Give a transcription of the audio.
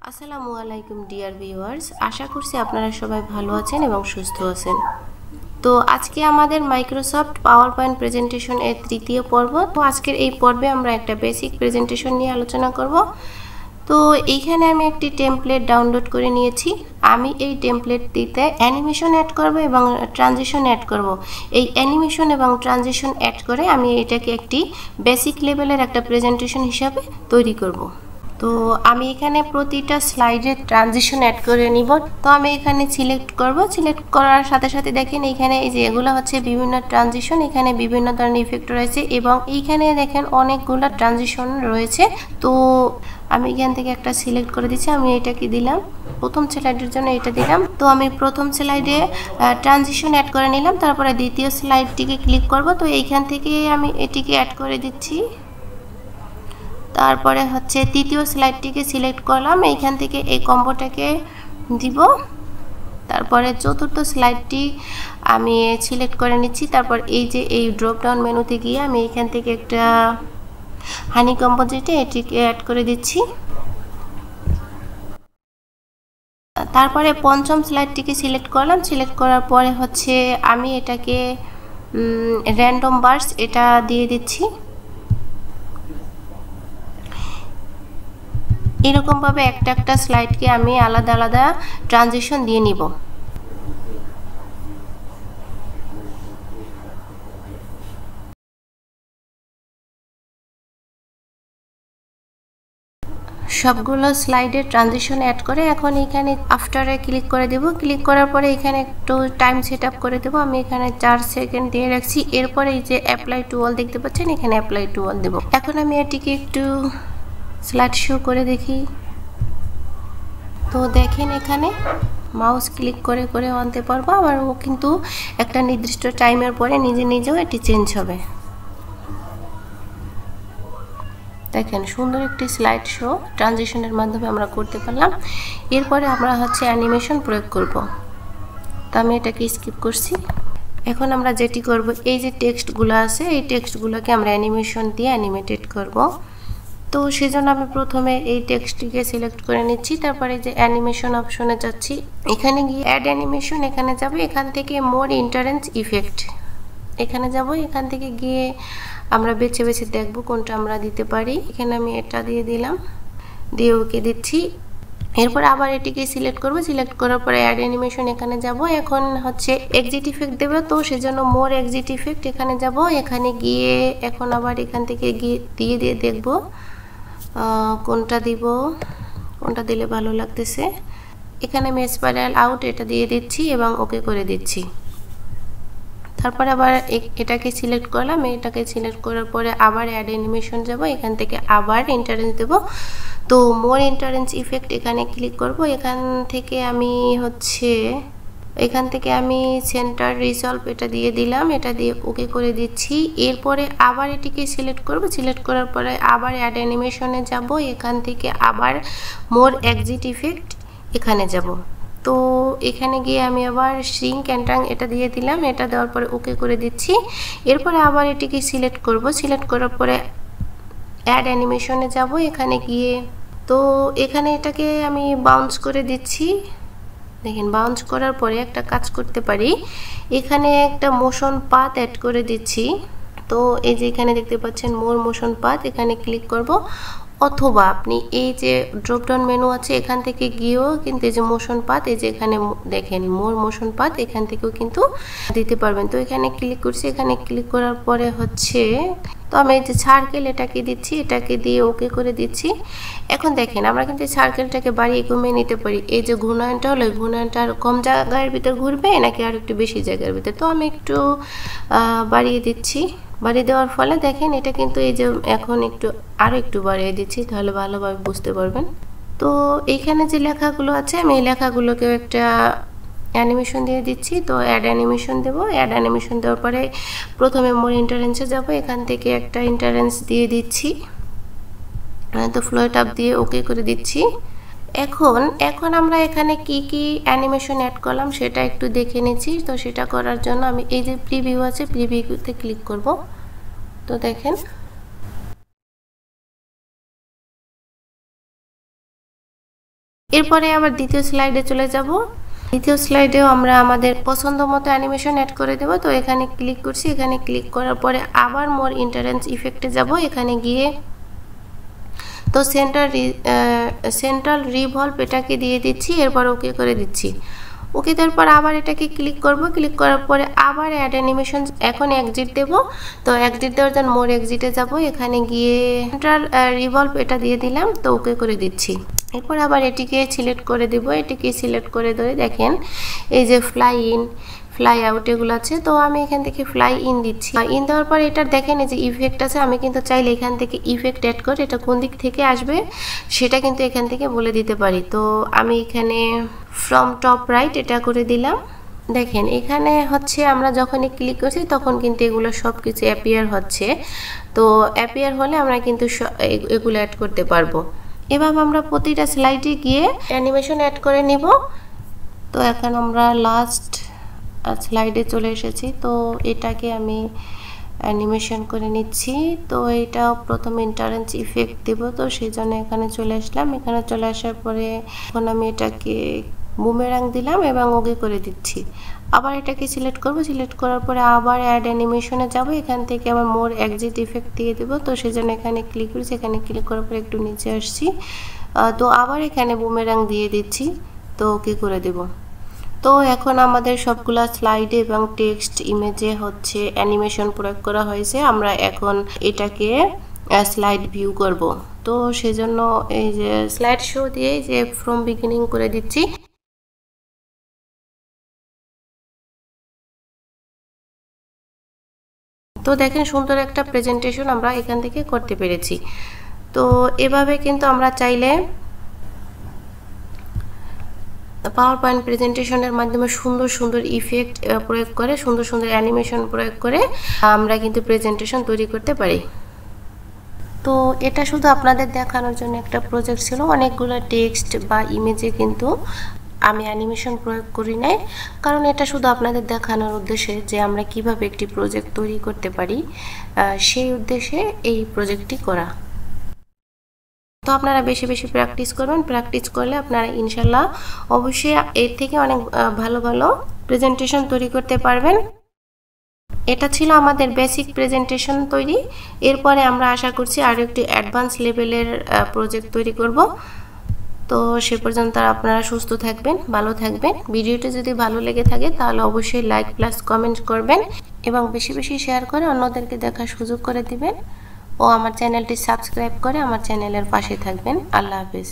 আসসালামু আলাইকুম dear viewers, আশা করছি আপনারা সবাই ভালো আছেন এবং সুস্থ আছেন। তো আজকে আমাদের মাইক্রোসফট পাওয়ার পয়েন্ট প্রেজেন্টেশন এর তৃতীয় পর্ব। তো আজকের এই পর্বে আমরা একটা বেসিক প্রেজেন্টেশন নিয়ে আলোচনা করব। তো এইখানে আমি একটি টেমপ্লেট ডাউনলোড করে নিয়েছি। আমি এই টেমপ্লেটটিতে অ্যানিমেশন অ্যাড করব এবং ট্রানজিশন অ্যাড করব। এই অ্যানিমেশন এবং ট্রানজিশন অ্যাড করে আমি এটাকে একটি বেসিক লেভেলের একটা প্রেজেন্টেশন হিসাবে তৈরি করব। তো আমি এখানে প্রতিটা স্লাইডে ট্রানজিশন অ্যাড করে নিব। তো আমি এখানে সিলেক্ট করব। সিলেক্ট করার সাথে সাথে দেখেন এইখানে এই যে এগুলো হচ্ছে বিভিন্ন ট্রানজিশন, এখানে বিভিন্ন ধরনের ইফেক্ট রয়েছে এবং এইখানে দেখেন অনেকগুলো ট্রানজিশন রয়েছে। তো আমি এখান থেকে একটা সিলেক্ট করে দিচ্ছি। আমি এটাকে দিলাম প্রথম স্লাইডের জন্য, এটা দিলাম। তো আমি প্রথম স্লাইডে ট্রানজিশন অ্যাড করে নিলাম। তারপরে দ্বিতীয় স্লাইডটিকে ক্লিক করব। তো এইখান থেকে আমি এটিকে অ্যাড করে দিচ্ছি। তারপরে হচ্ছে তৃতীয় স্লাইডটিকে সিলেক্ট করলাম, এইখান থেকে এই কম্বোটাকে দিব। তারপরে চতুর্থ স্লাইডটি আমি সিলেক্ট করে নিচ্ছি। তারপর এই যে এই ড্রপ ডাউন মেনুতে গিয়ে আমি এইখান থেকে একটা হানি কম্বো যেটা এটিকে অ্যাড করে দিচ্ছি। তারপরে পঞ্চম স্লাইডটিকে সিলেক্ট করলাম। সিলেক্ট করার পরে হচ্ছে আমি এটাকে র্যান্ডম বার্স এটা দিয়ে দিচ্ছি। এরকমভাবে একটা একটা স্লাইডকে আমি আলাদা আলাদা ট্রানজিশন দিয়ে নিব। সবগুলো স্লাইডে ট্রানজিশন অ্যাড করে এখন এখানে আফটারে ক্লিক করে দেব। ক্লিক করার পরে এখানে একটু টাইম সেট আপ করে দেব। আমি এখানে 4 সেকেন্ড দিয়ে রাখছি। এরপরে এই যে অ্যাপ্লাই টু অল দেখতে পাচ্ছেন, এখানে অ্যাপ্লাই টু অল দেব। এখন আমি এটিকে একটু স্লাইড শো করে দেখি। তো দেখেন এখানে মাউস ক্লিক করে করে আনতে পারবো। আবার ও কিন্তু একটা নির্দিষ্ট টাইমের পরে নিজে নিজেও এটি চেঞ্জ হবে। দেখেন সুন্দর একটি স্লাইড শো ট্রানজিশনের মাধ্যমে আমরা করতে পারলাম। এরপরে আমরা হচ্ছে অ্যানিমেশন প্রয়োগ করব। তো আমি এটাকে স্কিপ করছি। এখন আমরা যেটি করব, এই যে টেক্সটগুলো আছে এই টেক্সটগুলোকে আমরা অ্যানিমেশন দিয়ে অ্যানিমেটেড করব। তো সেজন্য আমি প্রথমে এই টেক্সটটিকে সিলেক্ট করে নিচ্ছি। তারপরে যে অ্যানিমেশন অপশনে যাচ্ছি, এখানে গিয়ে অ্যাড অ্যানিমেশন এখানে যাব। এখান থেকে মোর ইন্টারেন্স ইফেক্ট এখানে যাব। এখান থেকে গিয়ে আমরা বেছে বেছে দেখব কোনটা আমরা দিতে পারি। এখানে আমি এটা দিয়ে দিলাম, দিয়ে ওকে দিচ্ছি। এরপর আবার এটিকে সিলেক্ট করব। সিলেক্ট করার পরে অ্যাড অ্যানিমেশন এখানে যাব। এখন হচ্ছে এক্সিট ইফেক্ট দেবে, তো সেজন্য মোর এক্সিট ইফেক্ট এখানে যাব। এখানে গিয়ে এখন আবার এখান থেকে গিয়ে দিয়ে দেখব কোনটা দিব, কোনটা দিলে ভালো লাগতেছে। এখানে আমি স্পাইরাল আউট এটা দিয়ে দিচ্ছি এবং ওকে করে দিচ্ছি। তারপরে আবার এটাকে সিলেক্ট করলাম। এটাকে সিলেক্ট করার পরে আবার অ্যাড অ্যানিমেশন যাব। এখান থেকে আবার ইন্টারেন্স দেব। তো মোর ইন্টারেন্স ইফেক্ট এখানে ক্লিক করব। এখান থেকে আমি সেন্টার রিসলভ এটা দিয়ে দিলাম, এটা দিয়ে ওকে করে দিচ্ছি। এরপরে আবার এটিকে সিলেক্ট করব। সিলেক্ট করার পরে আবার অ্যাড অ্যানিমেশনে যাব। এখান থেকে আবার মোর এক্সিট ইফেক্ট এখানে যাব। তো এখানে গিয়ে আমি আবার শ্রিঙ্ক অ্যান্ড ট্রাঙ্ক এটা দিয়ে দিলাম। এটা দেওয়ার পরে ওকে করে দিচ্ছি। এরপরে আবার এটিকে সিলেক্ট করব। সিলেক্ট করার পরে অ্যাড অ্যানিমেশনে যাব। এখানে গিয়ে তো এখানে এটাকে আমি বাউন্স করে দিচ্ছি। দেখেন বাউন্স করার পরে একটা কাজ করতে পারি, এখানে একটা মোশন পাথ অ্যাড করে দিচ্ছি। তো এই যে এখানে দেখতে পাচ্ছেন মোর মোশন পাথ, এখানে ক্লিক করব। অথবা আপনি এই যে ড্রপ ডাউন মেনু আছে এখান থেকে গিয়েও কিন্তু এই যে মোশন পাথ, এই যে এখানে দেখেন মোর মোশন পাথ এখান থেকেও কিন্তু দিতে পারবেন। তো এখানে ক্লিক করছি। এখানে ক্লিক করার পরে হচ্ছে তো আমি এই যে সার্কেল এটাকে দিচ্ছি, এটাকে দিয়ে ওকে করে দিচ্ছি। এখন দেখেন আমরা কিন্তু সার্কেলটাকে বাড়িয়ে কমিয়ে নিতে পারি। এই যে ঘূর্ণায়নটা হলো, ঘূর্ণায়নটা আর কম জায়গার ভিতর ঘুরবে নাকি আর একটু বেশি জায়গার ভিতর, তো আমি একটু বাড়িয়ে দিচ্ছি। বাড়িয়ে দেওয়ার ফলে দেখেন এটা কিন্তু এই যে এখন আরও একটু বাড়িয়ে দিচ্ছি, তাহলে ভালোভাবে বুঝতে পারবেন। তো এইখানে যে লেখাগুলো আছে আমি এই লেখাগুলোকেও একটা অ্যানিমেশন দিয়ে দিচ্ছি। তো অ্যাড অ্যানিমেশন দেবো। অ্যাড অ্যানিমেশন দেওয়ার পরে প্রথমে মোর ইন্টারেন্সে যাব। এখান থেকে একটা ইন্টারেন্স দিয়ে দিচ্ছি। তো ফ্লোট আপ দিয়ে ওকে করে দিচ্ছি। এখন আমরা এখানে কি অ্যানিমেশন অ্যাড করলাম সেটা একটু দেখে নিচ্ছি। তো সেটা করার জন্য আমি এই যে প্রিভিউ আছে প্রিভিউতে ক্লিক করব। তো দেখেন এরপরে আবার দ্বিতীয় স্লাইডে চলে যাব। দ্বিতীয় স্লাইডেও আমরা আমাদের পছন্দ মতো অ্যানিমেশন অ্যাড করে দেব। তো এখানে ক্লিক করছি, এখানে ক্লিক করার পরে আবার মোর ইন্টারেন্স ইফেক্টে যাব। এখানে গিয়ে তো সেন্ট্রাল রিভলভ এটাকে দিয়ে দিচ্ছি, এরপর ওকে করে দিচ্ছি। ওকে দেওয়ার পর আবার এটাকে ক্লিক করব, ক্লিক করার পরে আবার অ্যাড অ্যানিমেশন, এখন এক্সিট দেব। তো এক্সিট দেওয়ার জন্য মোর এক্সিটে যাব, এখানে গিয়ে সেন্ট্রাল রিভলভ এটা দিয়ে দিলাম, তো ওকে করে দিচ্ছি। এরপর আবার এটিকে সিলেক্ট করে দেব, এটিকে সিলেক্ট করে ধরে দেখেন এই যে ফ্লাই ইন ফ্লাই আউট এগুলো আছে। তো আমি এখান থেকে ফ্লাই ইন দিচ্ছি। ইন দেওয়ার পর এটা দেখেন এই যে ইফেক্ট আছে, আমি কিন্তু চাইলে এখান থেকে ইফেক্ট অ্যাড করে এটা কোন দিক থেকে আসবে সেটা কিন্তু এখান থেকে বলে দিতে পারি। তো আমি এখানে ফ্রম টপ রাইট এটা করে দিলাম। দেখেন এখানে হচ্ছে আমরা যখনই ক্লিক করছি তখন কিন্তু এগুলো সব কিছু অ্যাপিয়ার হচ্ছে। তো অ্যাপিয়ার হলে আমরা কিন্তু এগুলো অ্যাড করতে পারবো। এভাবে আমরা প্রতিটা স্লাইডে গিয়ে অ্যানিমেশন অ্যাড করে নিব। তো এখন আমরা লাস্ট স্লাইডে চলে এসেছি। তো এটাকে আমি অ্যানিমেশন করে নিচ্ছি। তো এটা প্রথমে ইন্টারেন্স ইফেক্ট দেব, তো সেই জন্য এখানে চলে আসলাম। এখানে চলে আসার পরে এখন আমি এটাকে বুমেরাং দিলাম এবং ওকে করে দিচ্ছি। আবার এটাকে সিলেক্ট করব, সিলেক্ট করার পরে আবার অ্যাড অ্যানিমেশনে যাব। এখান থেকে আমার মোর এক্সিট ইফেক্ট দিয়ে দেব। তো সেই জন্য এখানে ক্লিক করছি, এখানে ক্লিক করার পরে একটু নিচে আসছি। তো আবার এখানে বুমেরাং দিয়ে দিচ্ছি, তো ওকে করে দেব। তো এখন আমাদের সবগুলা স্লাইডে এবং টেক্সট ইমেজে হচ্ছে অ্যানিমেশন প্রয়োগ করা হয়েছে। আমরা এখন এটাকে স্লাইড ভিউ করব। তো সেজন্য এই যে স্লাইড শো দিয়ে যে ফ্রম বিগিনিং করে দিচ্ছি। তো দেখেন সুন্দর একটা প্রেজেন্টেশন আমরা এখান থেকে করতে পেরেছি। তো এভাবে কিন্তু আমরা চাইলে পাওয়ার পয়েন্ট প্রেজেন্টেশনের মাধ্যমে সুন্দর সুন্দর ইফেক্ট প্রয়োগ করে, সুন্দর সুন্দর অ্যানিমেশন প্রয়োগ করে আমরা কিন্তু প্রেজেন্টেশন তৈরি করতে পারি। তো এটা শুধু আপনাদের দেখানোর জন্য একটা প্রজেক্ট ছিল। অনেকগুলো টেক্সট বা ইমেজে কিন্তু আমি অ্যানিমেশন প্রয়োগ করি নাই, কারণ এটা শুধু আপনাদের দেখানোর উদ্দেশ্যে যে আমরা কিভাবে একটি প্রজেক্ট তৈরি করতে পারি, সেই উদ্দেশ্যে এই প্রজেক্টটি করা। তো আপনারা বেশি বেশি প্র্যাকটিস করবেন। প্র্যাকটিস করলে আপনারা ইনশাল্লাহ অবশ্যই এর থেকে অনেক ভালো ভালো প্রেজেন্টেশন তৈরি করতে পারবেন। এটা ছিল আমাদের বেসিক প্রেজেন্টেশন তৈরি। এরপরে আমরা আশা করছি আরও একটি অ্যাডভান্স লেভেলের প্রজেক্ট তৈরি করব। তো সে পর্যন্ত আপনারা সুস্থ থাকবেন, ভালো থাকবেন। ভিডিওটি যদি ভালো লেগে থাকে তাহলে অবশ্যই লাইক প্লাস কমেন্ট করবেন এবং বেশি বেশি শেয়ার করে অন্যদেরকে দেখার সুযোগ করে দিবেন ও আমার চ্যানেলটি সাবস্ক্রাইব করে আমার চ্যানেলের পাশে থাকবেন। আল্লাহ হাফেজ।